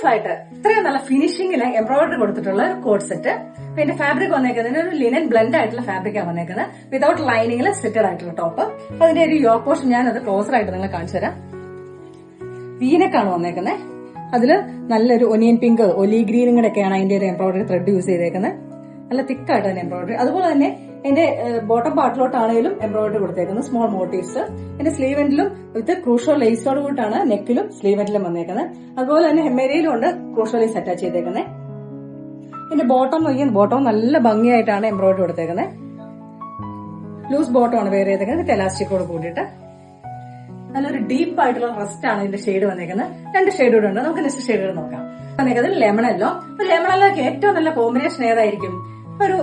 Beautiful ആയിട്ട് ഇത്രയും നല്ല ഫിനിഷിംഗിൽ എംബ്രോയിഡറി കൊടുത്തിട്ടുള്ള ഒരു കോഡ് സെറ്റ്. പിന്നെ ഫാബ്രിക് വന്നേക്കുന്നതിന് ഒരു ലിനൻ ബ്ലെൻഡ് ആയിട്ടുള്ള ഫാബ്രിക്കാണ് വന്നേക്കുന്നത്. വിതൗട്ട് ലൈനിങ്ങിൽ സ്റ്റിറ്റഡ് ആയിട്ടുള്ള ടോപ്പ്. അപ്പൊ അതിന്റെ ഒരു യോക്ക് പോർഷൻ ഞാൻ അത് ക്ലോസർ ആയിട്ട് നിങ്ങളെ കാണിച്ചു തരാം. വീനക്കാണ് വന്നേക്കുന്നത്. അതില് നല്ലൊരു ഒനിയൻ പിങ്ക്, ഒലി ഗ്രീനും കൂടെ ഒക്കെയാണ് അതിന്റെ ഒരു എംബ്രോയിഡറി ത്രെഡ് യൂസ് ചെയ്തേക്കുന്നത്. നല്ല തിക്കായിട്ട് തന്നെ എംബ്രോയിഡറി. അതുപോലെ തന്നെ എന്റെ ബോട്ടം പാർട്ടിലോട്ടാണെങ്കിലും എംബ്രോയിഡറി കൊടുത്തേക്കുന്നത് സ്മോൾ മോട്ടീവ്സ്. എന്റെ സ്ലീവ് എൻഡിലും വിത്ത് ക്രൂഷോ ലേസോട് കൂട്ടാണ് നെക്കിലും സ്ലീവ് എൻഡിലും വന്നേക്കുന്നത്. അതുപോലെ തന്നെ ഹെമ്മേരിയിലും ഉണ്ട് ക്രൂഷോ ലേസ് അറ്റാച്ച് ചെയ്തേക്കുന്നത്. എന്റെ ബോട്ടം നോക്കിയാൽ ബോട്ടം നല്ല ഭംഗിയായിട്ടാണ് എംബ്രോയിഡറി കൊടുത്തേക്കുന്നത്. ലൂസ് ബോട്ടം ആണ് വെയർ ചെയ്തേക്കുന്നത് എലാസ്റ്റിക്കോട് കൂടിയിട്ട്. നല്ലൊരു ഡീപ്പ് ആയിട്ടുള്ള റസ്റ്റ് ആണ് ഇതിന്റെ ഷെയ്ഡ് വന്നേക്കുന്നത്. 2 ഷെയ്ഡ് കൂടെ ഉണ്ട്. നമുക്ക് നെക്സ്റ്റ് ഷെയ്ഡ് നോക്കാം. വന്നേക്കുന്നത് ലെമൺ യെല്ലോ. അപ്പൊ ലെമൺ യെല്ലോക്ക് ഏറ്റവും നല്ല കോമ്പിനേഷൻ ഏതായിരിക്കും? ഒരു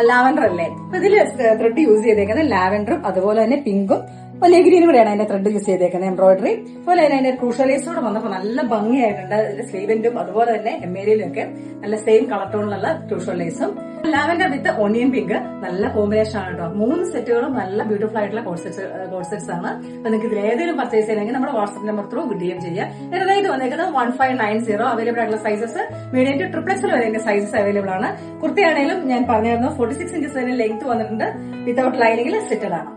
ലാവൻഡർ അല്ലേ? അപ്പൊ ഇതില് ത്രെഡ് യൂസ് ചെയ്തേക്കുന്നത് ലാവൻഡറും അതുപോലെ തന്നെ പിങ്കും വലിയ ഗ്രീനും കൂടെയാണ് അതിന്റെ ത്രെഡ് യൂസ് ചെയ്തേക്കുന്നത് എംബ്രോയിഡറി. അതുപോലെ തന്നെ അതിന്റെ ക്രൂഷ്യലൈസോട് വന്നപ്പോൾ നല്ല ഭംഗിയായിട്ടുണ്ട്. അതിന്റെ സ്ലീവെന്റും അതുപോലെ തന്നെ എംബേരിയിലും ഒക്കെ നല്ല സെയിം കളർ ടോണിലുള്ള ക്രൂഷ്യലൈസും ലാവൻഡർ വിത്ത് ഓണിയൻ പിങ്ക് നല്ല കോമ്പിനേഷൻ ആണ് കേട്ടോ. 3 സെറ്റുകളും നല്ല ബ്യൂട്ടിഫുൾ ആയിട്ടുള്ള കോഴ്സെറ്റ്സ് ആണ്. അപ്പൊ നിങ്ങൾക്ക് ഇതിൽ ഏതെങ്കിലും പർച്ചേസ് ചെയ്യണമെങ്കിൽ നമ്മുടെ വാട്സ്ആപ്പ് നമ്പർ ത്രൂ DM ചെയ്യാം. റേറ്റ് വന്നേക്കുന്നത് 1590. അവൈലബിൾ ആയിട്ടുള്ള സൈസസ് മീഡിയം ടു ട്രിപ്ലക്സിൽ വരെ സൈസസ് അവൈലബിൾ ആണ്. കുർത്തിയാണെങ്കിലും ഞാൻ പറഞ്ഞിരുന്നു 46 ഇഞ്ചസ് ലെങ്ത് വന്നിട്ടുണ്ട്. വിതൗട്ട് ലൈനിങ്ങിൽ സ്റ്റിറ്റഡ് ആണ്.